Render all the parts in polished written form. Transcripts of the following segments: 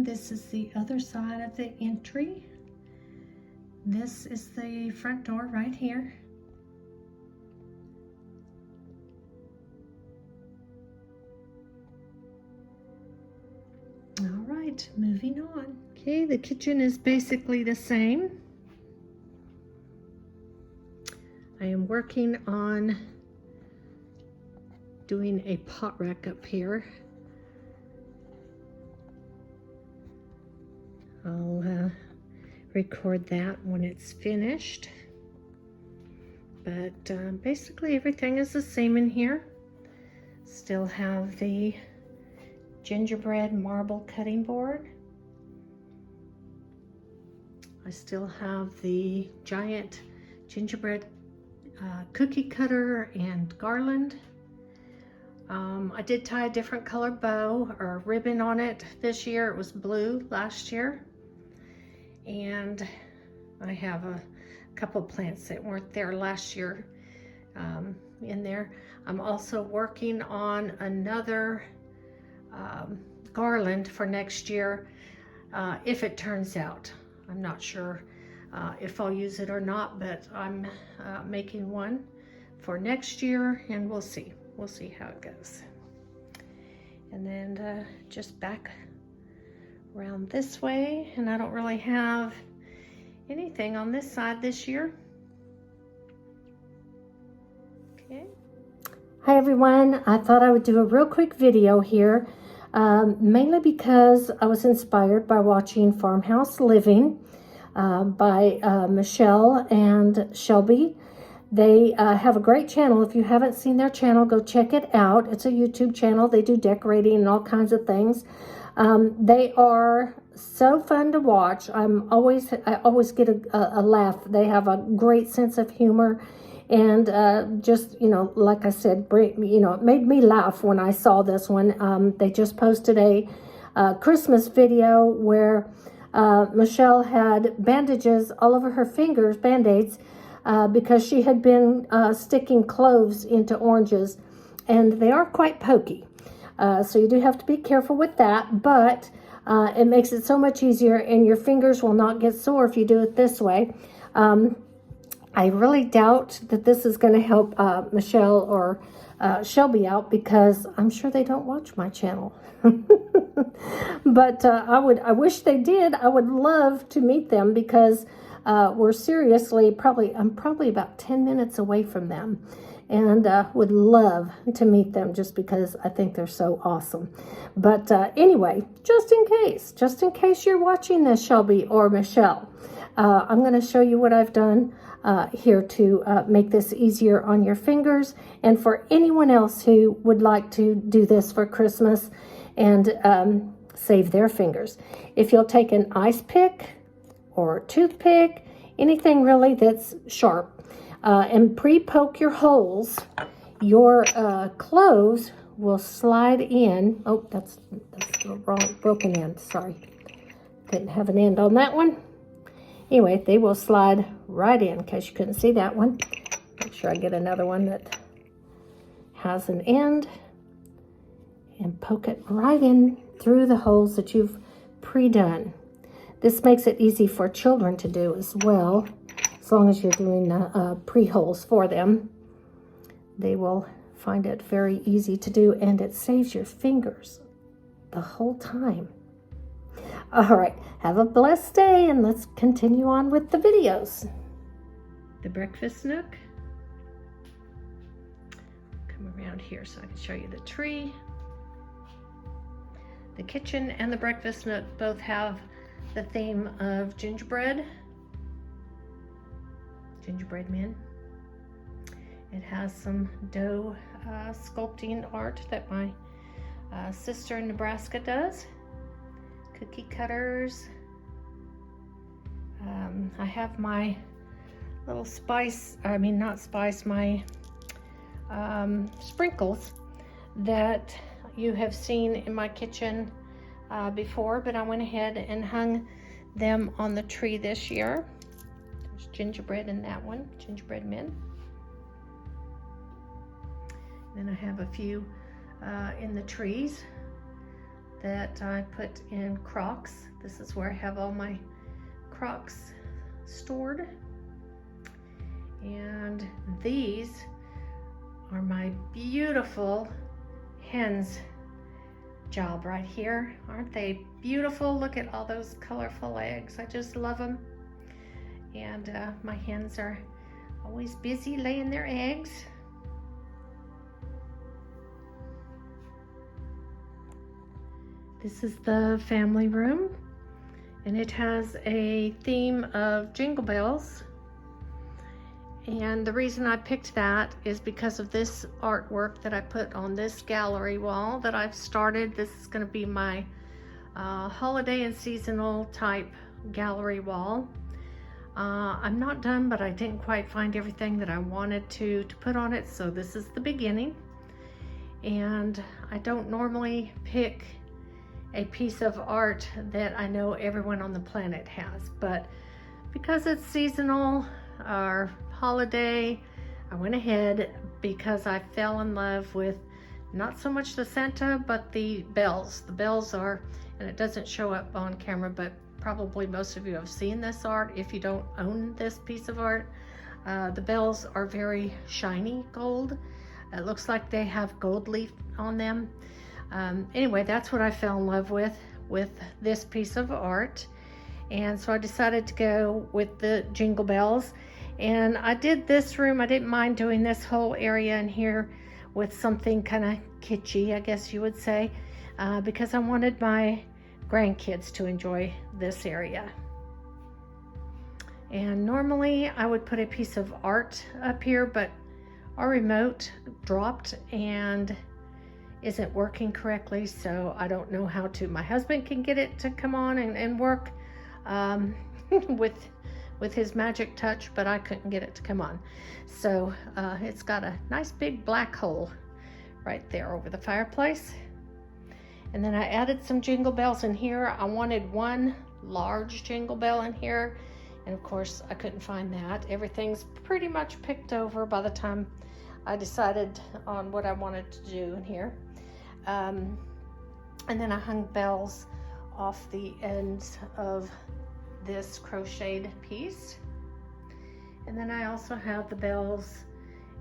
This is the other side of the entry. This is the front door right here. All right, moving on. Okay, the kitchen is basically the same. I am working on doing a pot rack up here. I'll record that when it's finished. But basically everything is the same in here. Still have the gingerbread marble cutting board. I still have the giant gingerbread cookie cutter and garland. I did tie a different color bow or ribbon on it this year. It was blue last year. And I have a couple plants that weren't there last year in there. I'm also working on another garland for next year if it turns out. I'm not sure if I'll use it or not, but I'm making one for next year, and we'll see. We'll see how it goes. And then just back around this way, and I don't really have anything on this side this year. Okay. Hi everyone, I thought I would do a real quick video here, mainly because I was inspired by watching Farmhouse Living by Michelle and Shelby. They have a great channel. If you haven't seen their channel, go check it out. It's a YouTube channel. They do decorating and all kinds of things. They are so fun to watch. I always get a laugh. They have a great sense of humor, and just, you know, like I said, it made me laugh when I saw this one. They just posted a Christmas video where Michelle had bandages all over her fingers, band-aids, because she had been sticking cloves into oranges, and they are quite pokey. So you do have to be careful with that, but it makes it so much easier, and your fingers will not get sore if you do it this way. I really doubt that this is going to help Michelle or Shelby out, because I'm sure they don't watch my channel. But I wish they did. I would love to meet them, because we're seriously I'm probably about 10 minutes away from them, and would love to meet them, just because I think they're so awesome. But anyway, just in case you're watching this, Shelby or Michelle, I'm going to show you what I've done here to make this easier on your fingers, and for anyone else who would like to do this for Christmas and save their fingers. If you'll take an ice pick or a toothpick, anything really that's sharp, and pre-poke your holes, your cloves will slide in. Oh, that's the wrong broken end. Sorry, didn't have an end on that one. Anyway, they will slide right in, in case you couldn't see that one. Make sure I get another one that has an end, and poke it right in through the holes that you've pre-done. This makes it easy for children to do as well, as long as you're doing pre-holes for them. They will find it very easy to do, and it saves your fingers the whole time. All right, have a blessed day, and let's continue on with the videos. The breakfast nook. Come around here so I can show you the tree. The kitchen and the breakfast nook both have the theme of gingerbread men. It has some dough sculpting art that my sister in Nebraska does. Cookie cutters. I have my little my sprinkles that you have seen in my kitchen before, but I went ahead and hung them on the tree this year. There's gingerbread in that one, gingerbread men. Then I have a few in the trees. that I put in Crocs. This is where I have all my Crocs stored. And these are my beautiful hens job right here. Aren't they beautiful? Look at all those colorful eggs. I just love them. And my hens are always busy laying their eggs. This is the family room, and it has a theme of jingle bells. And the reason I picked that is because of this artwork that I put on this gallery wall that I've started. This is going to be my holiday and seasonal type gallery wall. I'm not done, but I didn't quite find everything that I wanted to put on it, so this is the beginning. And I don't normally pick a piece of art that I know everyone on the planet has, but because it's seasonal or holiday, I went ahead because I fell in love with not so much the Santa, but the bells. The bells are, and it doesn't show up on camera, but probably most of you have seen this art if you don't own this piece of art. The bells are very shiny gold. It looks like they have gold leaf on them. Anyway, that's what I fell in love with this piece of art. And so I decided to go with the jingle bells. And I did this room, I didn't mind doing this whole area in here with something kind of kitschy, I guess you would say, because I wanted my grandkids to enjoy this area. And normally I would put a piece of art up here, but our remote dropped and isn't working correctly, so I don't know how to. My husband can get it to come on and work with his magic touch, but I couldn't get it to come on. So it's got a nice big black hole right there over the fireplace. And then I added some jingle bells in here. I wanted one large jingle bell in here, and of course I couldn't find that. Everything's pretty much picked over by the time I decided on what I wanted to do in here. And then I hung bells off the ends of this crocheted piece. And then I also have the bells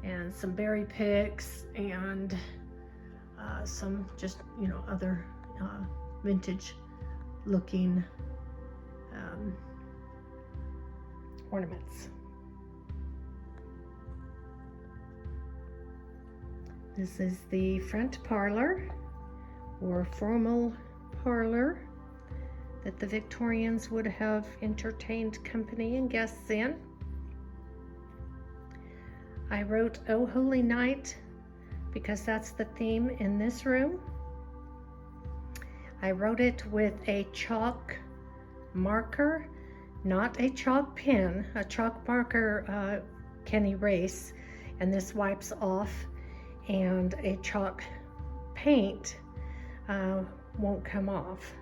and some berry picks and some just, other vintage looking ornaments. This is the front parlor, or formal parlor, that the Victorians would have entertained company and guests in. I wrote "Oh Holy Night" because that's the theme in this room. I wrote it with a chalk marker, not a chalk pen. A chalk marker can erase, and this wipes off, and a chalk paint won't come off.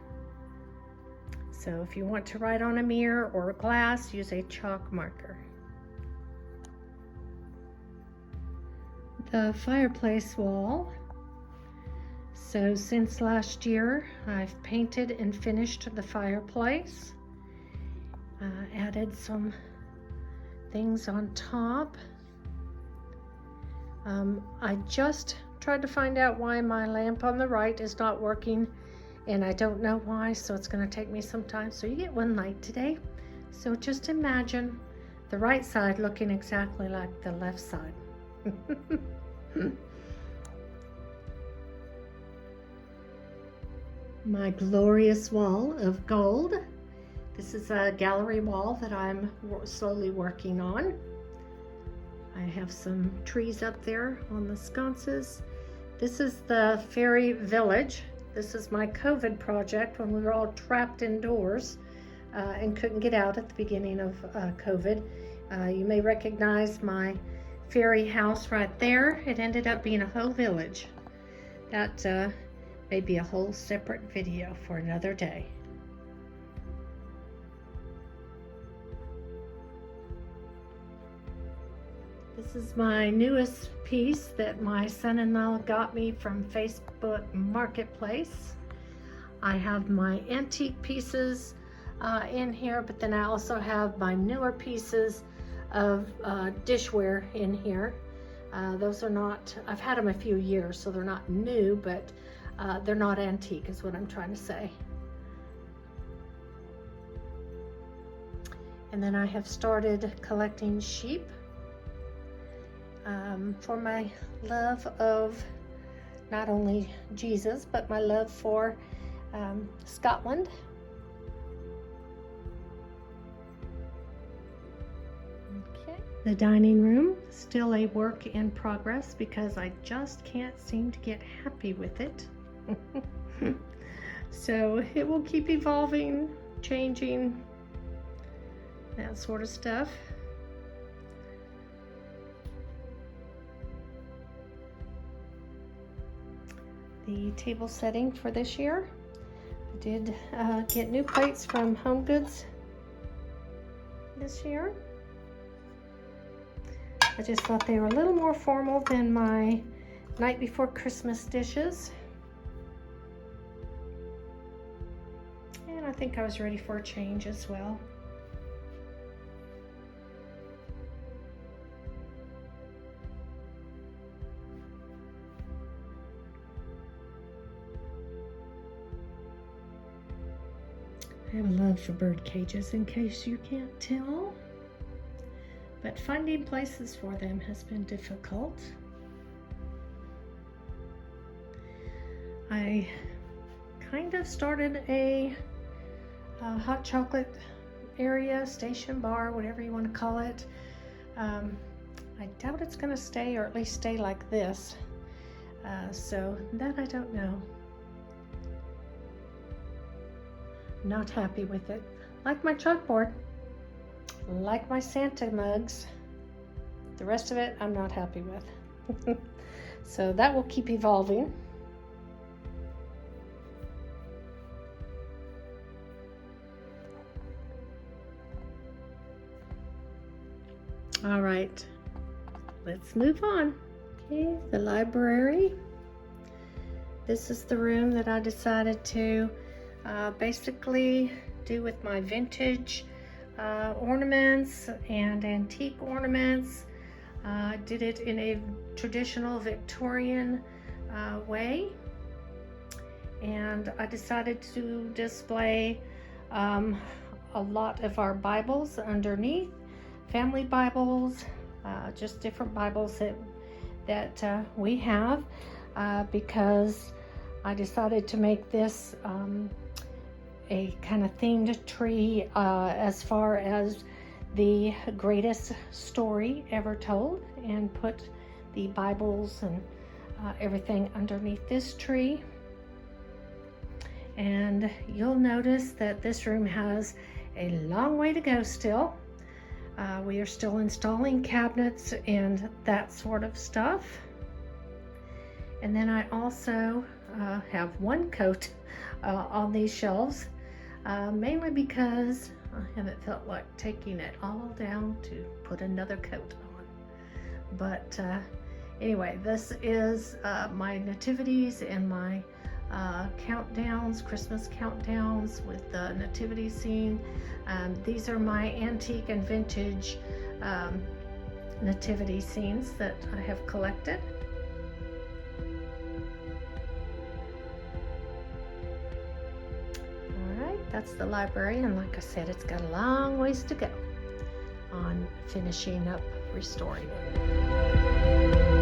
So if you want to write on a mirror or a glass, use a chalk marker. The fireplace wall. So since last year, I've painted and finished the fireplace. Added some things on top. I just tried to find out why my lamp on the right is not working, and I don't know why, so it's going to take me some time. So you get one light today. So just imagine the right side looking exactly like the left side. My glorious wall of gold. This is a gallery wall that I'm slowly working on. I have some trees up there on the sconces. This is the fairy village. This is my COVID project when we were all trapped indoors and couldn't get out at the beginning of COVID. You may recognize my fairy house right there. It ended up being a whole village. That may be a whole separate video for another day. This is my newest piece that my son-in-law got me from Facebook Marketplace. I have my antique pieces in here, but then I also have my newer pieces of dishware in here. Those are not, I've had them a few years, so they're not new, but they're not antique is what I'm trying to say. And then I have started collecting sheep for my love of not only Jesus, but my love for Scotland. Okay. The dining room, still a work in progress because I just can't seem to get happy with it. So it will keep evolving, changing, that sort of stuff. The table setting for this year, I did get new plates from Home Goods this year. I just thought they were a little more formal than my night before Christmas dishes. And I think I was ready for a change as well. I have a love for bird cages, in case you can't tell. But finding places for them has been difficult. I kind of started a hot chocolate area, station bar, whatever you want to call it. I doubt it's going to stay, or at least stay like this. So that I don't know. Not happy with it. Like my chalkboard, like my Santa mugs, the rest of it I'm not happy with. So that will keep evolving. All right, let's move on. Okay, the library. This is the room that I decided to basically do with my vintage ornaments and antique ornaments. I did it in a traditional Victorian way, and I decided to display a lot of our Bibles underneath, family Bibles, just different Bibles that we have, because I decided to make this a kind of themed tree as far as the greatest story ever told, and put the Bibles and everything underneath this tree. And you'll notice that this room has a long way to go still. We are still installing cabinets and that sort of stuff. And then I also have one coat on these shelves, mainly because I haven't felt like taking it all down to put another coat on. But anyway, this is my nativities and my countdowns, Christmas countdowns with the nativity scene. These are my antique and vintage nativity scenes that I have collected. That's the library, and like I said, it's got a long ways to go on finishing up restoring it.